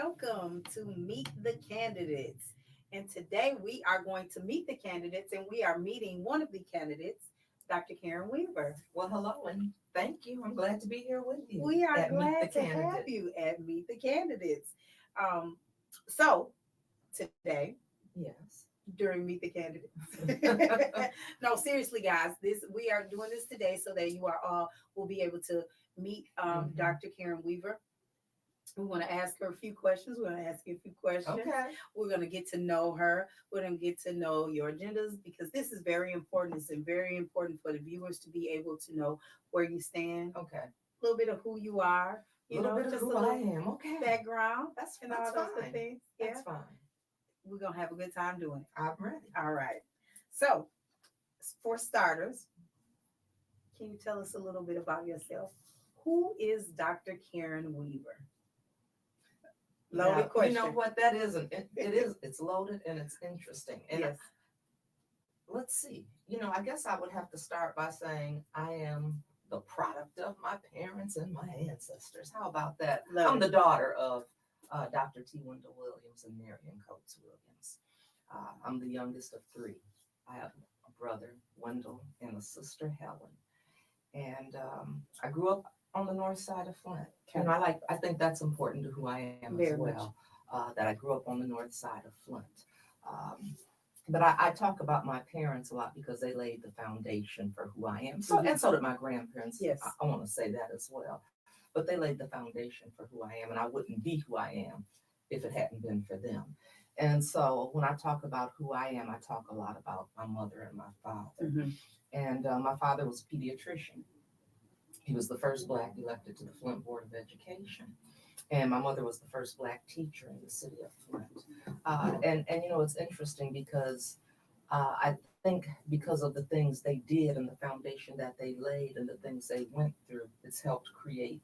welcome to Meet the Candidates. And today we are going to meet the candidates, and we are meeting one of the candidates, Dr. Karen Weaver. Well, hello and thank you. I'm glad to be here with you We are at Meet the glad to have Candidate. you at Meet the Candidates. Um, so today, Yes. during Meet the Candidates, no, seriously, guys, this we are doing this today so that you are all will be able to meet Mhm. Dr. Karen Weaver. We want to ask her a few questions. We're going to ask you a few questions. Okay. We're going to get to know her. We're going to get to know your agendas because this is very important. It's very important for the viewers to be able to know where you stand, Okay. a little bit of who you are, A little bit of just a who I little am. Okay. background That's and that's all those good fine. things. Yeah, That's fine. we're going to have a good time doing it. I'm ready. All right. So, for starters, can you tell us a little bit about yourself? Who is Dr. Karen Weaver? Yeah. Loaded You know question. what? That isn't it, it is it's loaded and it's interesting. And Yes. let's see. I guess I would have to start by saying I am the product of my parents and my ancestors. How about that? Love I'm it. the daughter of Dr. T. Wendell Williams and Marion Coates Williams. I'm the youngest of three. I have a brother, Wendell, and a sister, Helen. And I grew up on the north side of Flint. Okay. I think that's important to who I am as Very much. well. That I grew up on the north side of Flint. Um, but I talk about my parents a lot because they laid the foundation for who I am. So Mhm. and so did my grandparents. Yes. I want to say that as well. But they laid the foundation for who I am, and I wouldn't be who I am if it hadn't been for them. And so when I talk about who I am, I talk a lot about my mother and my father. Mhm. And my father was a pediatrician. He was the first black elected to the Flint Board of Education. And my mother was the first black teacher in the city of Flint. And it's interesting because I think because of the things they did and the foundation that they laid and the things they went through, it's helped create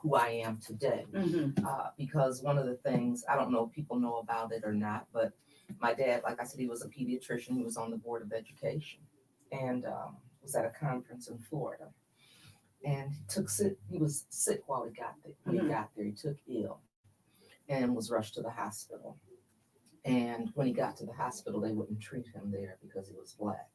who I am today. Mhm. Because one of the things, I don't know if people know about it or not, but my dad, like I said, he was a pediatrician. He was on the Board of Education and was at a conference in Florida. And he was sick while he got there. When he Mhm. got there, he took ill and was rushed to the hospital. And when he got to the hospital, they wouldn't treat him there because he was black.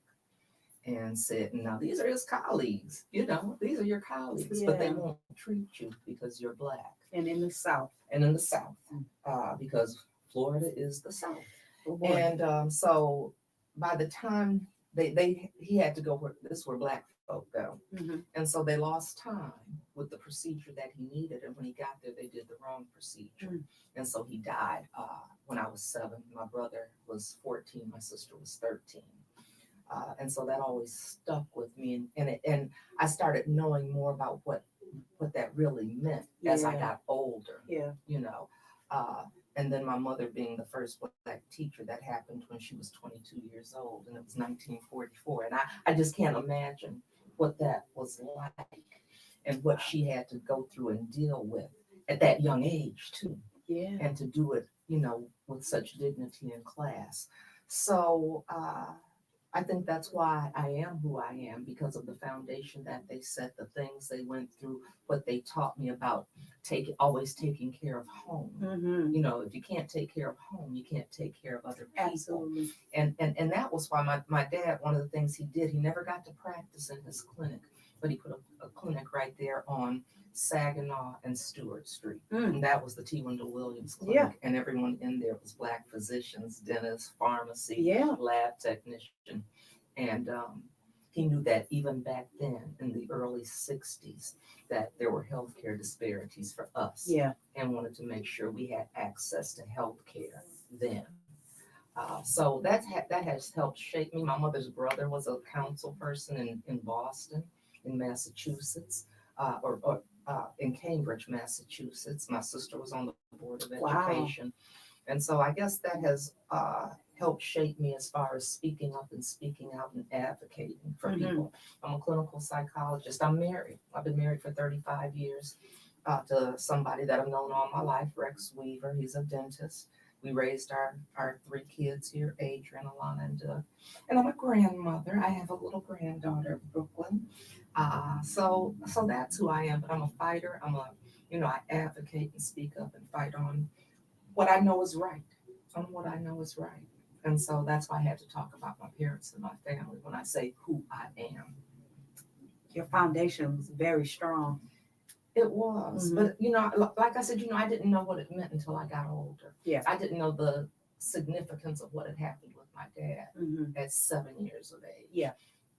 And said, "Now these are his colleagues. These are your colleagues, but they Yeah. won't treat you because you're black." And in the South. And in the South, Mm. because Florida is the South. Oh boy. And so by the time he had to go where this where black folk go. Mhm. And so they lost time with the procedure that he needed. And when he got there, they did the wrong procedure. Mm. And so he died when I was 7. My brother was 14. My sister was 13. And so that always stuck with me. And I started knowing more about what that really meant as I Yeah. got older, Yeah. you know. Uh, and then my mother being the first black teacher, that happened when she was 22 years old, and it was 1944. And I just can't imagine what that was like and what she had to go through and deal with at that young age, too, Yeah. and to do it, with such dignity and class. So, I think that's why I am who I am because of the foundation that they set, the things they went through, what they taught me about always taking care of home. Mhm. If you can't take care of home, you can't take care of other people. Absolutely. And that was why my dad, one of the things he did, he never got to practice in his clinic, but he put a clinic right there on Saginaw and Stewart Street. Mm. And that was the T. Wendell Williams Clinic. Yeah. And everyone in there was black physicians, dentists, pharmacy, Yeah. lab technician. And he knew that even back then in the early 60s, that there were healthcare disparities for us Yeah. and wanted to make sure we had access to healthcare then. So that has helped shape me. My mother's brother was a council person in Boston, in Massachusetts, or in Cambridge, Massachusetts. My sister was on the Board of Wow. Education. And so I guess that has helped shape me as far as speaking up and speaking out and advocating for Mhm. people. I'm a clinical psychologist. I'm married. I've been married for 35 years to somebody that I've known all my life, Rex Weaver. He's a dentist. We raised our 3 kids here, Adrian, Alana, and Doug. And I'm a grandmother. I have a little granddaughter, Brooklyn. So that's who I am. But I'm a fighter. I'm a I advocate and speak up and fight on what I know is right, on what I know is right. And so that's why I had to talk about my parents and my family when I say who I am. Your foundation was very strong. It was, but like I said, I didn't know what it meant until I got older. Yeah. I didn't know the significance of what had happened with my dad Mm-hmm. at 7 years of age. Yeah.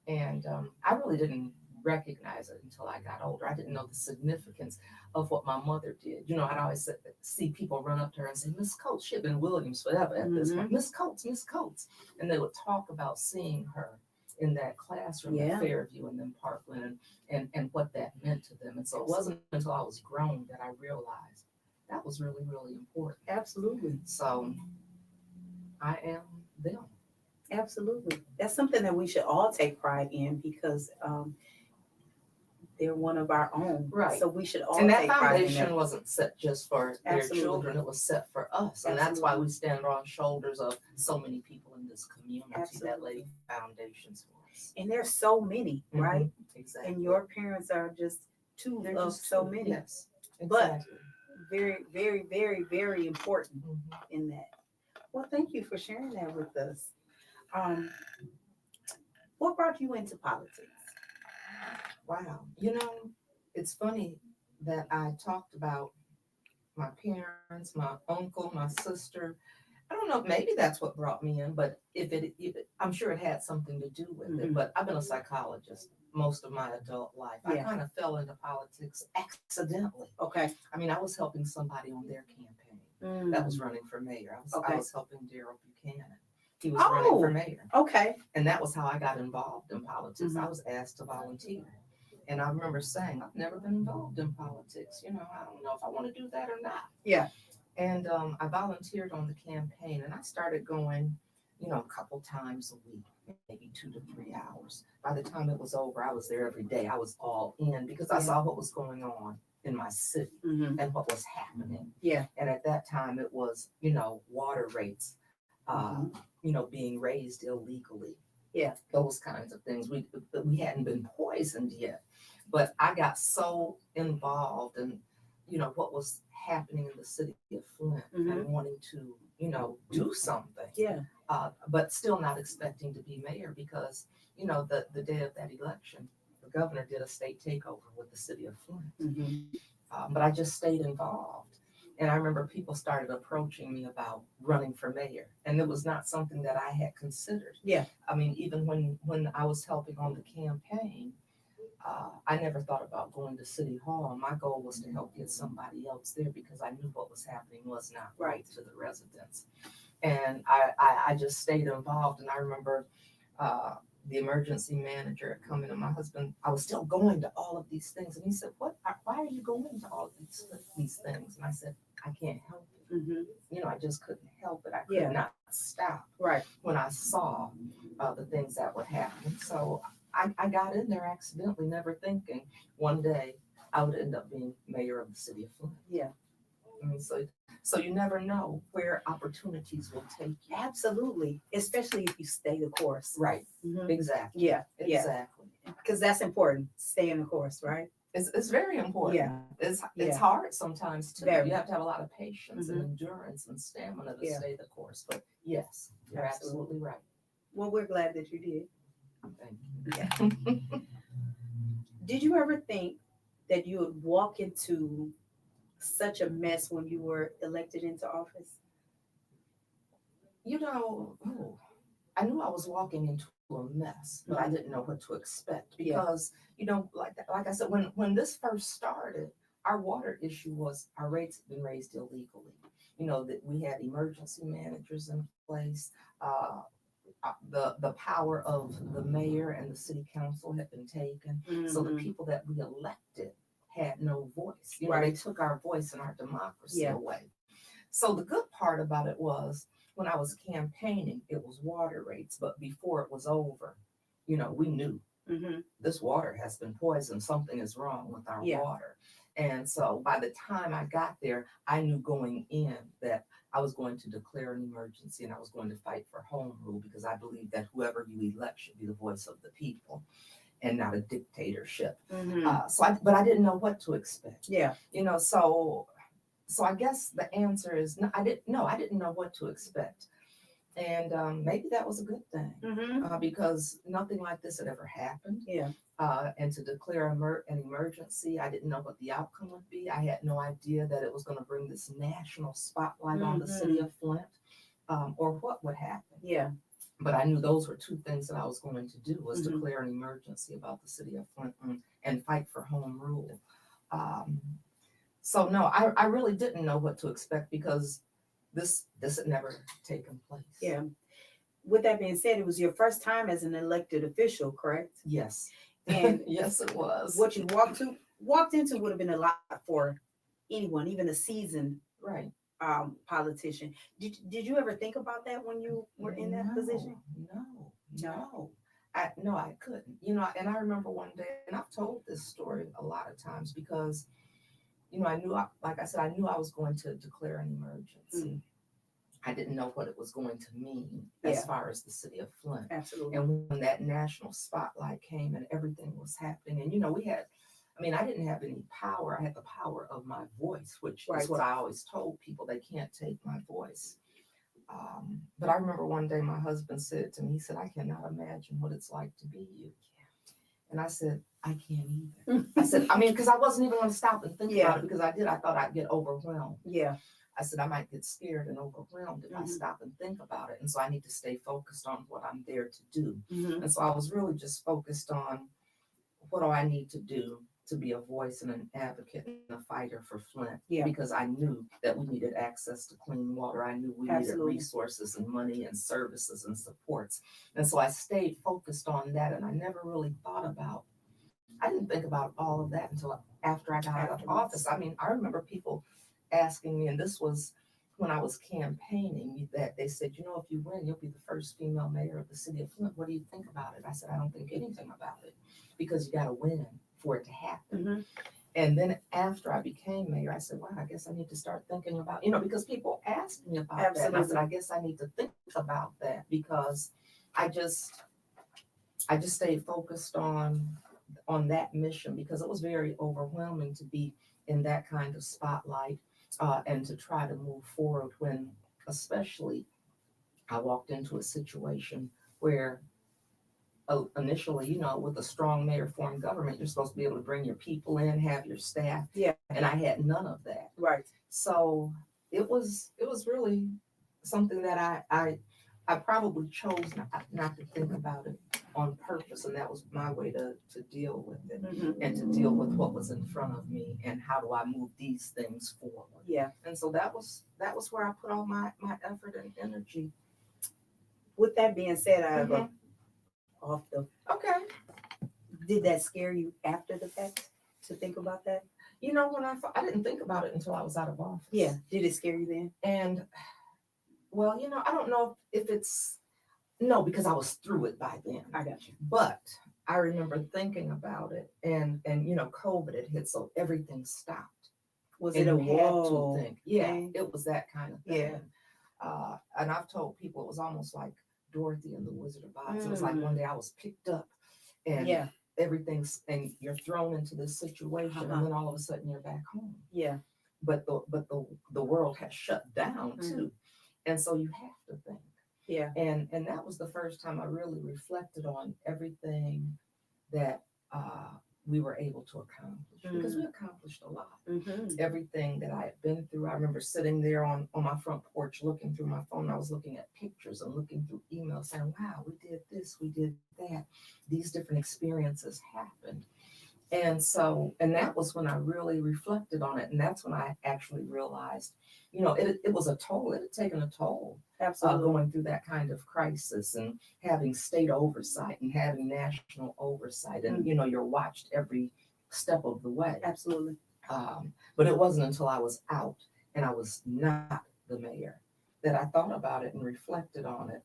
And I really didn't recognize it until I got older. I didn't know the significance of what my mother did. I'd always see people run up to her and say, Miss Coates. She had been Williams forever at this point. Miss Coates, Miss Coates. And they would talk about seeing her in that classroom Yeah. at Fairview and then Parkland and what that meant to them. And so it wasn't until I was grown that I realized that was really, really important. Absolutely. So I am them. Absolutely. That's something that we should all take pride in because they're one of our own. Right. So we should all And that take pride in foundation that. wasn't set just for their Absolutely. children, it was set for us. And that's why we stand on shoulders of so many people in this community that laid foundations for us. And there's so many, right? Exactly. And your parents are just two of so many. Yes. Exactly. But very, very, very, very important in that. Well, thank you for sharing that with us. What brought you into politics? Wow. It's funny that I talked about my parents, my uncle, my sister. I don't know, maybe that's what brought me in, but if I'm sure it had something to do with it. But I've been a psychologist most of my adult life. I kind of fell into politics accidentally. Okay. I mean, I was helping somebody on their campaign that was running for mayor. I was helping Daryl Buchanan. He was running for mayor. Okay. And that was how I got involved in politics. I was asked to volunteer. And I remember saying, I've never been involved in politics. I don't know if I want to do that or not. Yeah. And I volunteered on the campaign and I started going, a couple times a week, maybe 2 to 3 hours. By the time it was over, I was there every day. I was all in because I saw what was going on in my city and what was happening. Yeah. And at that time it was, water rates, being raised illegally. Yeah. Those kinds of things. We hadn't been poisoned yet. But I got so involved in, what was happening in the city of Flint and wanting to, do something. Yeah. But still not expecting to be mayor because, the day of that election, the governor did a state takeover with the city of Flint. But I just stayed involved. And I remember people started approaching me about running for mayor. And it was not something that I had considered. Yeah. I mean, even when I was helping on the campaign, I never thought about going to City Hall. My goal was to help get somebody else there because I knew what was happening was not right to the residents. And I just stayed involved. And I remember the emergency manager coming to my husband. I was still going to all of these things. And he said, why are you going to all of these things? And I said, I can't help it. I just couldn't help it. I could not stop when I saw the things that would happen. So I got in there accidentally, never thinking one day I would end up being mayor of the city of Flint. Yeah. I mean, so you never know where opportunities will take you. Absolutely. Especially if you stay the course. Right. Exactly. Yeah. Exactly. Because that's important. Staying the course, right? It's very important. Yeah. It's hard sometimes too. Very. You have to have a lot of patience and endurance and stamina to stay the course. But yes, you're absolutely right. Well, we're glad that you did. Thank you. Yeah. Did you ever think that you would walk into such a mess when you were elected into office? I knew I was walking into a mess, but I didn't know what to expect because, like I said, when this first started, our water issue was our rates had been raised illegally. That we had emergency managers in place. The power of the mayor and the city council had been taken. So the people that we elected had no voice. They took our voice and our democracy away. So the good part about it was when I was campaigning, it was water rates, but before it was over, we knew this water has been poisoned. Something is wrong with our water. And so by the time I got there, I knew going in that I was going to declare an emergency and I was going to fight for home rule because I believe that whoever you elect should be the voice of the people. and not a dictatorship. Mm-hmm. But I didn't know what to expect. Yeah. So I guess the answer is no. I didn't know what to expect, and maybe that was a good thing Mm-hmm. because nothing like this had ever happened. Yeah. And to declare an emergency, I didn't know what the outcome would be. I had no idea that it was going to bring this national spotlight on the city Mm-hmm. of Flint, or what would happen. Yeah. But I knew those were two things that I was going to do, was Mhm. declare an emergency about the city of Flint and fight for home rule. Um, so no, I really didn't know what to expect because this had never taken place. Yeah. With that being said, it was your first time as an elected official, correct? Yes. And Yes, it was. what you walked into would have been a lot for anyone, even a seasoned Right. politician. Did you ever think about that when you were in that position? No, No. no. I couldn't. And I remember one day, and I've told this story a lot of times because, like I said, I knew I was going to declare an emergency. I didn't know what it was going to mean as Yeah. far as the city of Flint. Absolutely. And when that national spotlight came and everything was happening, and I didn't have any power. I had the power of my voice, which Right. is what I always told people. They can't take my voice. But I remember one day my husband said to me, he said, "I cannot imagine what it's like to be you." And I said, "I can't either." I said, because I wasn't even going to stop and think Yeah. about it because I thought I'd get overwhelmed. Yeah. I said, I might get scared and overwhelmed if I stop and think about it. And so I need to stay focused on what I'm there to do. Mm-hmm. And so I was really just focused on what do I need to do to be a voice and an advocate and a fighter for Flint. Yeah. Because I knew that we needed access to clean water. I knew we Absolutely. needed resources and money and services and supports. And so I stayed focused on that. And I never really I didn't think about all of that until after I got out of office. I remember people asking me, and this was when I was campaigning, that they said, if you win, you'll be the first female mayor of the city of Flint. What do you think about it? I said, I don't think anything about it because you got to win for it to happen. Mm-hmm. And then after I became mayor, I said, wow, I guess I need to start thinking about, because people asked me about that. And I said, I guess I need to think about that because I just stayed focused on that mission because it was very overwhelming to be in that kind of spotlight and to try to move forward when especially I walked into a situation where initially, with a strong mayor form government, you're supposed to be able to bring your people in, have your staff. Yeah. And I had none of that. Right. So it was really something that I probably chose not to think about it on purpose, and that was my way to deal with it and to deal with what was in front of me and how do I move these things forward. Yeah. And so that was where I put all my effort and energy. With that being said, I have off the Okay. Did that scare you after the fact to think about that? When I didn't think about it until I was out of office. Yeah. Did it scare you then? And well, I don't know if it's no, because I was through it by then. I got you. But I remember thinking about it and COVID had hit, so everything stopped. Was and it a you whoa? had to think. Yeah, thing? it was that kind of thing. Yeah. And I've told people it was almost like Dorothy and the Wizard of Oz. It was like one day I was picked up and everything's and you're thrown into this situation and then all of a sudden you're back home. Yeah. But the world has shut down too. And so you have to think. Yeah. And that was the first time I really reflected on everything that we were able to accomplish because we accomplished a lot. Everything that I had been through. I remember sitting there on my front porch looking through my phone. I was looking at pictures and looking through emails saying, wow, we did this, we did that. These different experiences happened. And that was when I really reflected on it. And that's when I actually realized, it was a toll. It had taken a toll. Absolutely. Going through that kind of crisis and having state oversight and having national oversight. And, you're watched every step of the way. Absolutely. But it wasn't until I was out and I was not the mayor that I thought about it and reflected on it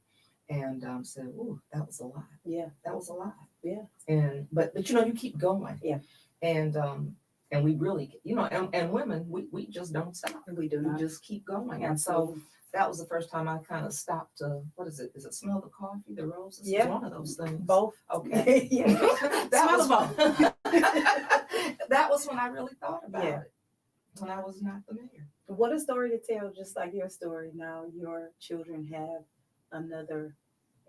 and said, ooh, that was a lot. Yeah. That was a lot. Yeah. But you keep going. Yeah. And And we really, and women, we just don't stop. We do We not. just keep going. And so Absolutely. that was the first time I kind of stopped to, what is it? Is it smell the coffee, the roses? Yeah. It's one of those things. Both. Okay. Yeah. that, Smell was, that was when I really thought about Yeah. it, when I was not the mayor. What a story to tell, just like your story. Now your children have another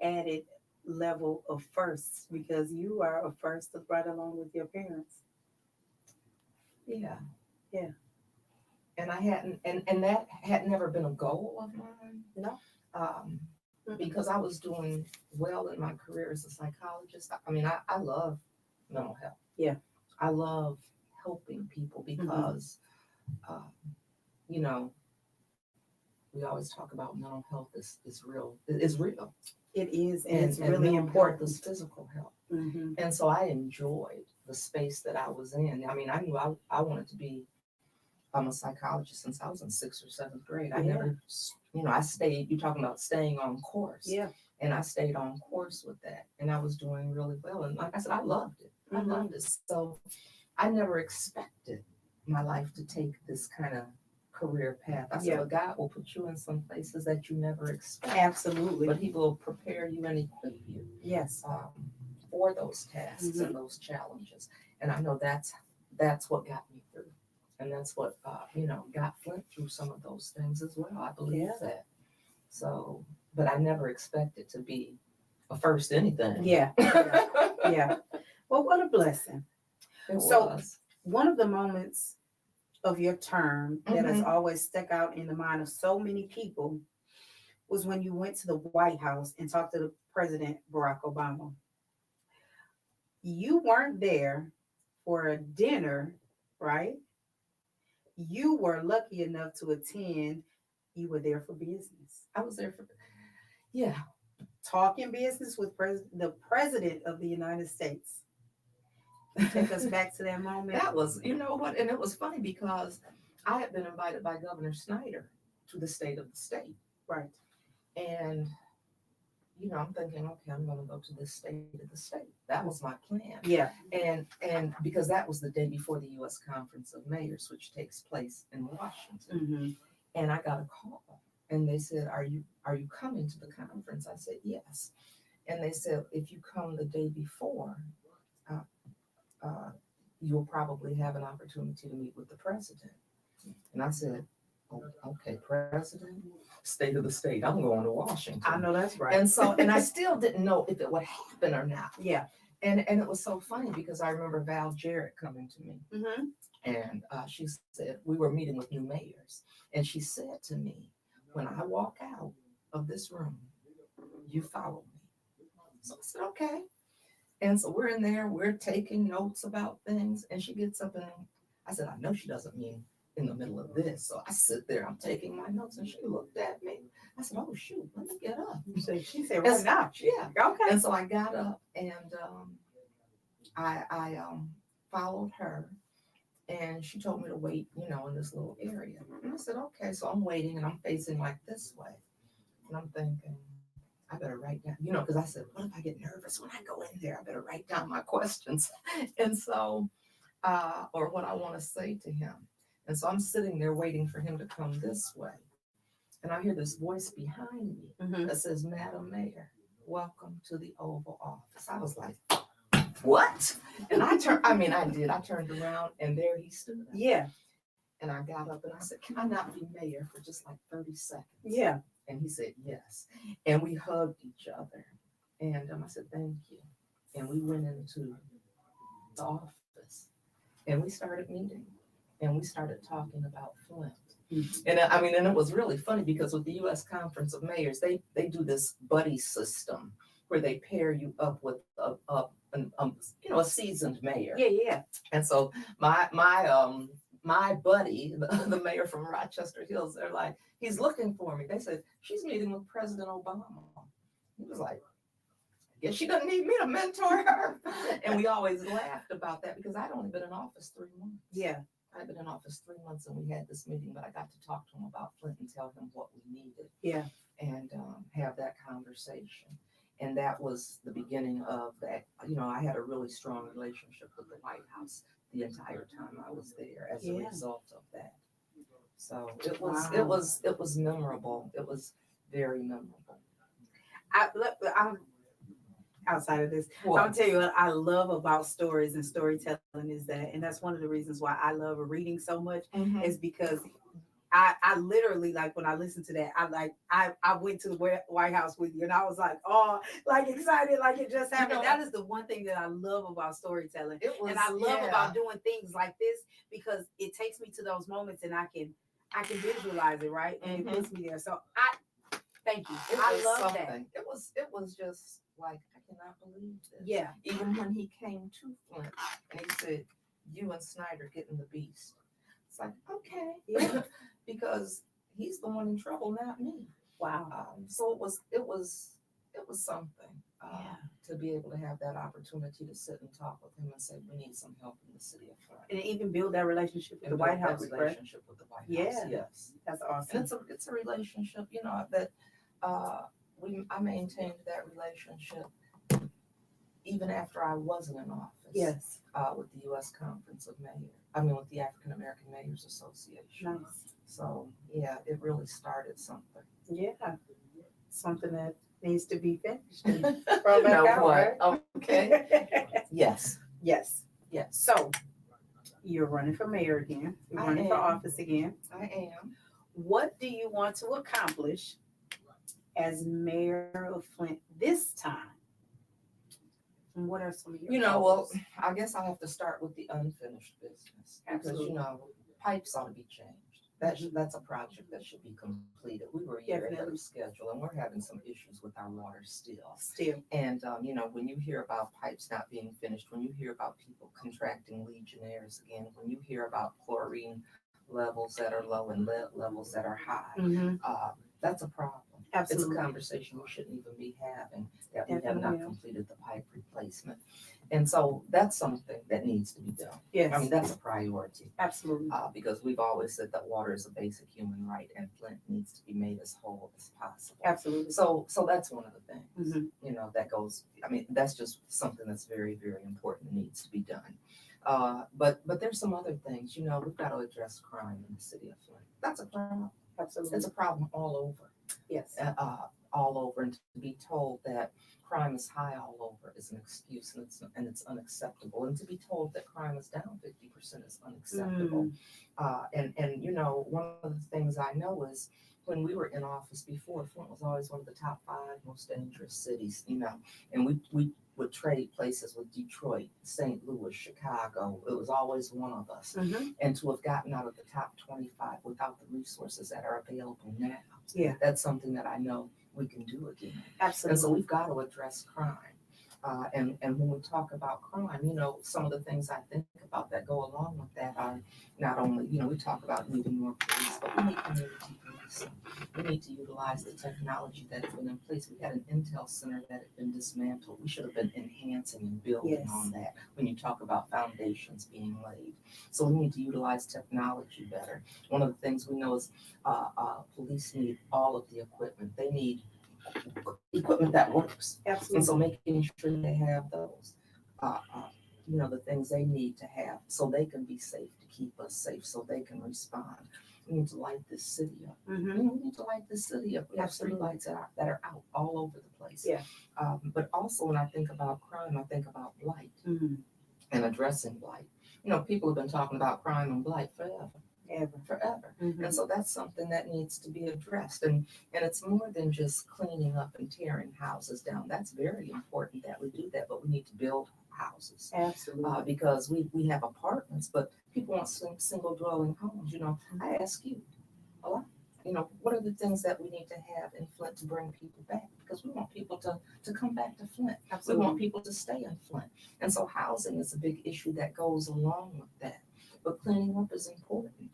added level of firsts because you are a first right along with your parents. Yeah. Yeah. And I hadn't, and that had never been a goal of mine. No. Um, because I was doing well in my career as a psychologist. I mean, I love mental health. Yeah. I love helping people because, um, you know, we always talk about mental health is real. It's real. It is, and it's and really mental important. health is physical health. Mm-hmm. And so I enjoyed the space that I was in. I mean, I knew I wanted to be a psychologist since I was in 6th or 7th grade. I Yeah. never, I stayed, you're talking about staying on course. Yeah. And I stayed on course with that. And I was doing really well. And like I said, I loved it. I loved it. So I never expected my life to take this kind of career path. I said, Yeah. well, God will put you in some places that you never expect. Absolutely. But He will prepare you and equip you Yes. for those tasks and those challenges. And I know that's what got me through. And that's what, got Flint through some of those things as well. I believe that. So, but I never expected to be a first anything. Yeah. Yeah. Yeah. Well, what a blessing. It So- was. One of the moments of your term that has always stuck out in the mind of so many people was when you went to the White House and talked to the President Barack Obama. You weren't there for a dinner, right? You were lucky enough to attend. You were there for business. I was there for, yeah. Talking business with the President of the United States. Can you take us back to that moment? That was, you know what? And it was funny because I had been invited by Governor Snyder to the state of the state. Right. And, I'm thinking, okay, I'm going to go to the state of the state. That was my plan. Yeah. And because that was the day before the U.S. Conference of Mayors, which takes place in Washington. Mm-hmm. And I got a call and they said, are you coming to the conference? I said, yes. And they said, if you come the day before, you'll probably have an opportunity to meet with the president. And I said, oh, okay, president, state of the state, I'm going to Washington. I know that's right. And I still didn't know if it would happen or not. Yeah. And it was so funny because I remember Val Jarrett coming to me. Mm-hmm. And she said, we were meeting with new mayors. And she said to me, when I walk out of this room, you follow me. So I said, okay. And so we're in there, we're taking notes about things. And she gets up and I said, I know she doesn't mean in the middle of this. So I sit there, I'm taking my notes. And she looked at me. I said, oh, shoot, let me get up. She said, right now. Yeah. Okay. And so I got up and I followed her. And she told me to wait, in this little area. And I said, okay. So I'm waiting and I'm facing like this way. And I'm thinking, I better write down, because I said, what if I get nervous when I go in there? I better write down my questions. And so, or what I want to say to him. And so I'm sitting there waiting for him to come this way. And I hear this voice behind me that says, Madam Mayor, welcome to the Oval Office. I was like, what? And I turned around and there he stood. Yeah. And I got up and I said, can I not be mayor for just like 30 seconds? Yeah. And he said, yes. And we hugged each other. And I said, thank you. And we went into the office and we started meeting and we started talking about Flint. And and it was really funny because with the U.S. Conference of Mayors, they do this buddy system where they pair you up with a seasoned mayor. Yeah. Yeah. And so my buddy, the mayor from Rochester Hills, they're like, he's looking for me. They said, she's meeting with President Obama. He was like, I guess she doesn't need me to mentor her. And we always laughed about that because I'd only been in office 3 months. Yeah. I'd been in office 3 months and we had this meeting, but I got to talk to him about Flint and tell him what we needed. Yeah. And have that conversation. And that was the beginning of that. I had a really strong relationship with the White House. the entire time I was there as a Yeah. result of that. So it was Wow. it was memorable. It was very memorable. I'm outside of this. I'm What? gonna tell you what I love about stories and storytelling is that, and that's one of the reasons why I love reading so much, Mm-hmm. is because I literally, like, when I listen to that, I went to the White House with you, and I was like, oh, like, excited, like it just happened. That is the one thing that I love about storytelling, It was, and I love yeah. about doing things like this, because it takes me to those moments, and I can visualize it, right, and it Mhm. puts me there. So I thank you. It I was love that. something. It was just like, I cannot believe this. Yeah. Even when he came to Flint and he said, "You and Snyder get in the beast." It's like, okay, Yeah. because he's the one in trouble, not me. Wow. So it was something Yeah. to be able to have that opportunity to sit and talk with him and say, we need some help in the city of Flint. And even build that relationship with And the build White that House, correct? relationship with the White House. Yeah. Yes. That's And awesome. it's a relationship, that I maintained that relationship even after I wasn't in office. Yes. With the U.S. Conference of Mayors. I mean, with the African American Mayors Association. Nice. So yeah, it really started something. Yeah. Something that needs to be finished and thrown back No, out, what? right? Okay. Yes. Yes. Yes. So you're running for mayor again. You're I running for am. office again. I am. What do you want to accomplish as mayor of Flint this time? And what are some of your Well, goals? I guess I have to start with the unfinished business because Absolutely. pipes ought to be changed. That's a project that should be completed. We were a year ahead Definitely. of schedule, and we're having some issues with our water still. Still. And when you hear about pipes not being finished, when you hear about people contracting Legionnaires again, when you hear about chlorine levels that are low and lead levels that are high, Mm-hmm. that's a problem. Absolutely. It's a conversation we shouldn't even be having, that we have Definitely. not completed the pipe replacement. And so that's something that needs to be done. Yes. I mean, that's a priority. Absolutely. Because we've always said that water is a basic human right and Flint needs to be made as whole as possible. Absolutely. So that's one of the things, Mm-hmm. that goes, I mean, that's just something that's very, very important and needs to be done. But there's some other things, we've got to address crime in the city of Flint. That's a problem. Absolutely. It's a problem all over. Yes. All over, and to be told that crime is high all over is an excuse, and it's unacceptable. And to be told that crime is down 50% is unacceptable. And one of the things I know is when we were in office before, Flint was always one of the top 5 most dangerous cities. And we would trade places with Detroit, St. Louis, Chicago. It was always one of us. Mm-hmm. And to have gotten out of the top 25 without the resources that are available now, yeah, that's something that I know we can do again. Absolutely. And so we've got to address crime. And when we talk about crime, some of the things I think about that go along with that are not only, we talk about needing more police, but we need community policing. We need to utilize the technology that has been in place. We had an Intel center that had been dismantled. We should have been enhancing and building Yes. on that when you talk about foundations being laid. So we need to utilize technology better. One of the things we know is police need all of the equipment. They need equipment that works. Absolutely. And so making sure they have those, the things they need to have so they can be safe, to keep us safe, so they can respond. We need to light this city up. Mm-hmm. We need to light this city up. We have street lights that are out all over the place. Yeah. But also when I think about crime, I think about blight and addressing blight. People have been talking about crime and blight forever. Forever. Mm-hmm. And so that's something that needs to be addressed. And it's more than just cleaning up and tearing houses down. That's very important that we do that, but we need to build houses. Absolutely. Because we have apartments, but people want single dwelling homes. I ask you a lot. What are the things that we need to have in Flint to bring people back? Because we want people to come back to Flint. Absolutely. We want people to stay in Flint. And so housing is a big issue that goes along with that. But cleaning up is important.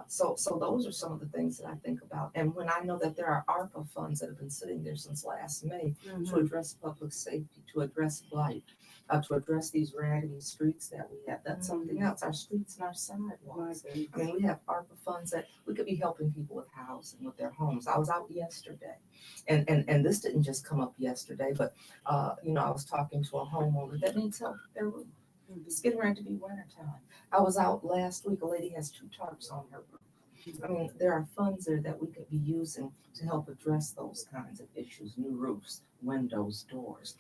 So those are some of the things that I think about. And when I know that there are ARPA funds that have been sitting there since last May to address public safety, to address blight, to address these raggedy streets that we have, that's something else. Our streets and our sidewalks. I mean, we have ARPA funds that we could be helping people with housing, with their homes. I was out yesterday, and this didn't just come up yesterday, but I was talking to a homeowner that needs help with their roof. It's getting ready to be wintertime. I was out last week. A lady has two tarps on her roof. I mean, there are funds there that we could be using to help address those kinds of issues, new roofs, windows, doors.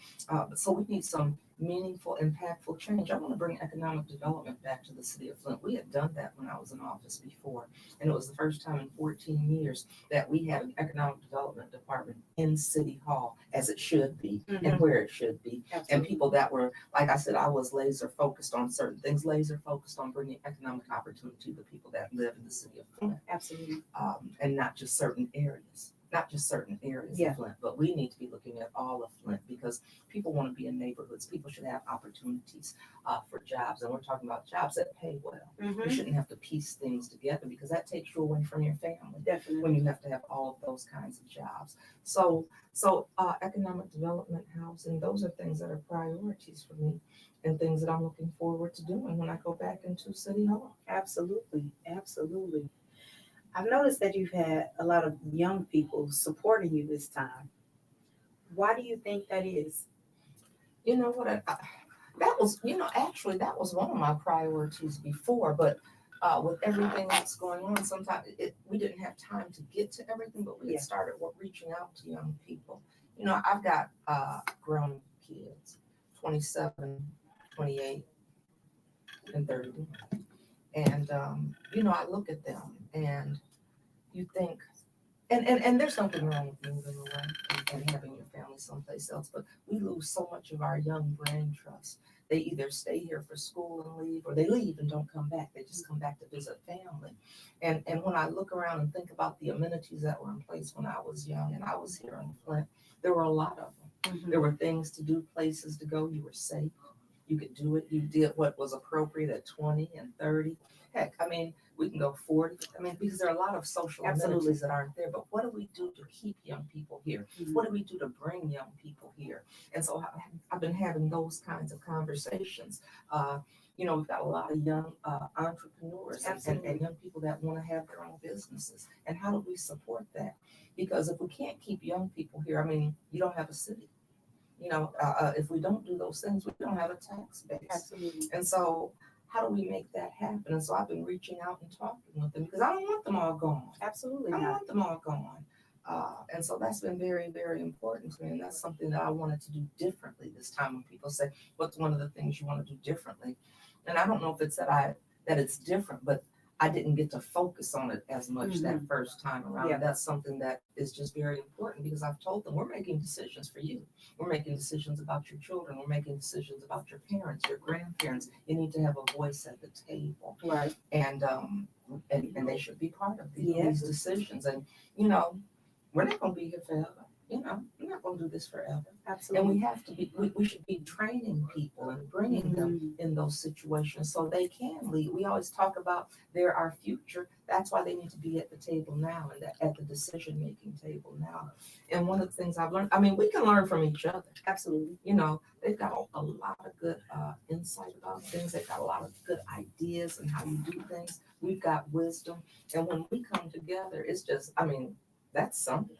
So we need some meaningful, impactful change. I want to bring economic development back to the city of Flint. We had done that when I was in office before, and it was the first time in 14 years that we had an economic development department in City Hall, as it should be and where it should be. Absolutely. And people that were, like I said, I was laser focused on certain things, laser focused on bringing economic opportunity to the people that live in the city of Flint, Absolutely. and not just certain areas. Not just certain areas Yeah. of Flint, but we need to be looking at all of Flint because people want to be in neighborhoods. People should have opportunities for jobs, and we're talking about jobs that pay well. You shouldn't have to piece things together because that takes you away from your family Definitely. when you have to have all of those kinds of jobs. So economic development, housing, those are things that are priorities for me and things that I'm looking forward to doing when I go back into City Hall. Absolutely. Absolutely. I've noticed that you've had a lot of young people supporting you this time. Why do you think that is? You know what? That was, actually, that was one of my priorities before, but with everything that's going on, sometimes we didn't have time to get to everything, but we had started reaching out to young people. I've got grown kids, 27, 28, and 31. And, I look at them and you think, and there's nothing wrong with moving away and having your family someplace else, but we lose so much of our young brain trust. They either stay here for school and leave, or they leave and don't come back. They just come back to visit family. And when I look around and think about the amenities that were in place when I was young and I was here in Flint, there were a lot of them. There were things to do, places to go. You were safe. You could do it. You did what was appropriate at 20 and 30. Heck, I mean, we can go 40. I mean, because there are a lot of social amenities that aren't there. But what do we do to keep young people here? What do we do to bring young people here? And so I've been having those kinds of conversations. We've got a lot of young entrepreneurs and young people that want to have their own businesses. And how do we support that? Because if we can't keep young people here, I mean, you don't have a city. If we don't do those things, we don't have a tax base. Absolutely. And so how do we make that happen? And so I've been reaching out and talking with them because I don't want them all gone. Absolutely I don't not. want them all gone. And so that's been very, very important to me. And that's something that I wanted to do differently this time when people say, what's one of the things you want to do differently? And I don't know if it's that it's different, but I didn't get to focus on it as much that first time around. Yeah. That's something that is just very important because I've told them we're making decisions for you. We're making decisions about your children. We're making decisions about your parents, your grandparents. You need to have a voice at the table. Right. And they should be part of these decisions. And, we're not going to be here forever. We're not going to do this forever. Absolutely. And we have to be, we should be training people and bringing them in those situations so they can lead. We always talk about they're our future. That's why they need to be at the table now and at the decision-making table now. And one of the things I've learned, I mean, we can learn from each other. Absolutely. They've got a lot of good insight about things. They've got a lot of good ideas and how you do things. We've got wisdom. And when we come together, it's just, I mean, that's something.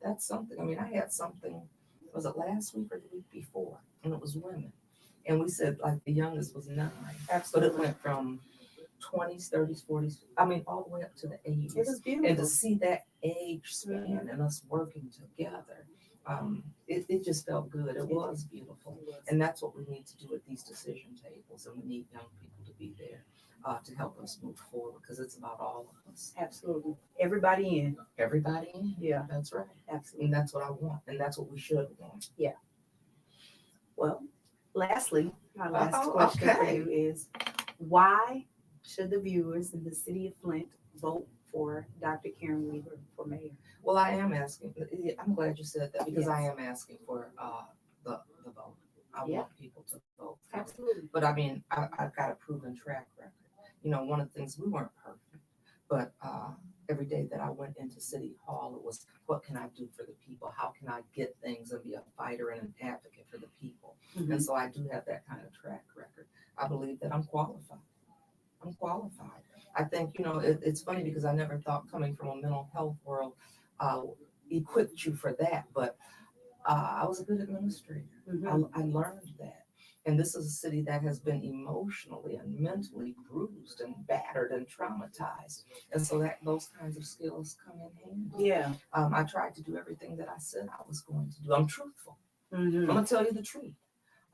That's something. I mean, I had something, was it last week or the week before? And it was women. And we said like the youngest was 9. Absolutely. But it went from 20s, 30s, 40s, I mean, all the way up to the 80s. It was beautiful. And to see that age span and us working together, it just felt good. It was beautiful. And that's what we need to do at these decision tables. And we need young people to be there to help us move forward because it's about all of us. Absolutely. Everybody in. Everybody in. Yeah. That's right. Absolutely. And that's what I want. And that's what we should want. Yeah. Well, lastly, my last question for you is, why should the viewers in the city of Flint vote for Dr. Karen Weaver for mayor? Well, I am asking. I'm glad you said that because I am asking for the vote. I want people to vote. Absolutely. But I mean, I've got a proven track record. One of the things, we weren't perfect, but every day that I went into City Hall, it was, what can I do for the people? How can I get things and be a fighter and an advocate for the people? And so I do have that kind of track record. I believe that I'm qualified. I'm qualified. I think, it's funny because I never thought coming from a mental health world equipped you for that, but I was a good administrator. I learned that. And this is a city that has been emotionally and mentally bruised and battered and traumatized. And so that those kinds of skills come in handy. Yeah. I tried to do everything that I said I was going to do. I'm truthful. I'm Mm-hmm. gonna tell you the truth.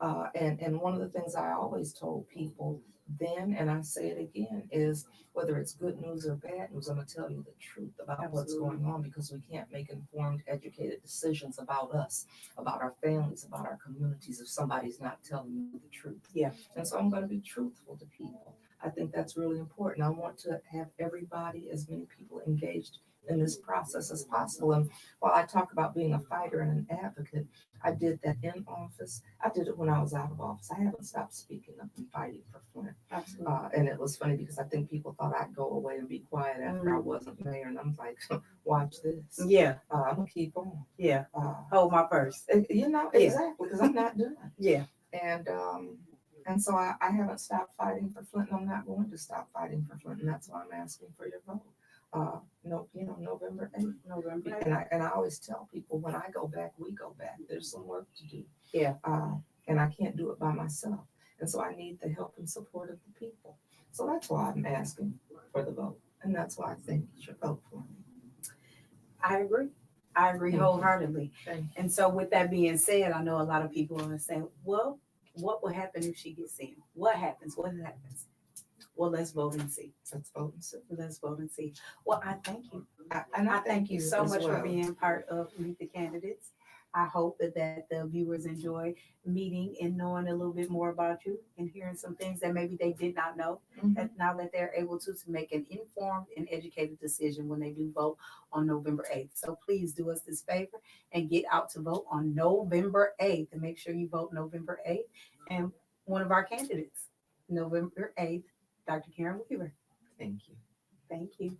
And one of the things I always told people then, and I say it again, is whether it's good news or bad news, I'm gonna tell you the truth about what's Absolutely. going on, because we can't make informed, educated decisions about us, about our families, about our communities if somebody's not telling you the truth. Yeah. And so I'm gonna be truthful to people. I think that's really important. I want to have everybody, as many people engaged in this process as possible. And while I talk about being a fighter and an advocate, I did that in office. I did it when I was out of office. I haven't stopped speaking up and fighting for Flint. Absolutely. And it was funny because I think people thought I'd go away and be quiet after I wasn't mayor. And I'm like, watch this. Yeah. I'm going to keep on. Yeah. Hold my purse. You know, Yeah. exactly, because I'm not done. Yeah. And so I haven't stopped fighting for Flint, and I'm not going to stop fighting for Flint. And that's why I'm asking for your vote. November 8th. November. And I always tell people, when I go back, we go back. There's some work to do. Yeah. And I can't do it by myself. And so I need the help and support of the people. So that's why I'm asking for the vote. And that's why I think you should vote for me. I agree. I agree wholeheartedly. Thank you. And so with that being said, I know a lot of people are saying, well, what will happen if she gets in? What happens? What happens? Well, let's vote and see. Let's vote and see. Let's vote and see. Well, I thank you. And I thank you so as much for well. being part of Meet the Candidates. I hope that the viewers enjoy meeting and knowing a little bit more about you and hearing some things that maybe they did not know. Mhm. And now that they're able to make an informed and educated decision when they do vote on November 8th. So please do us this favor and get out to vote on November 8th, and make sure you vote November 8th. And one of our candidates, November 8th, Dr. Karen Weaver. Thank you. Thank you.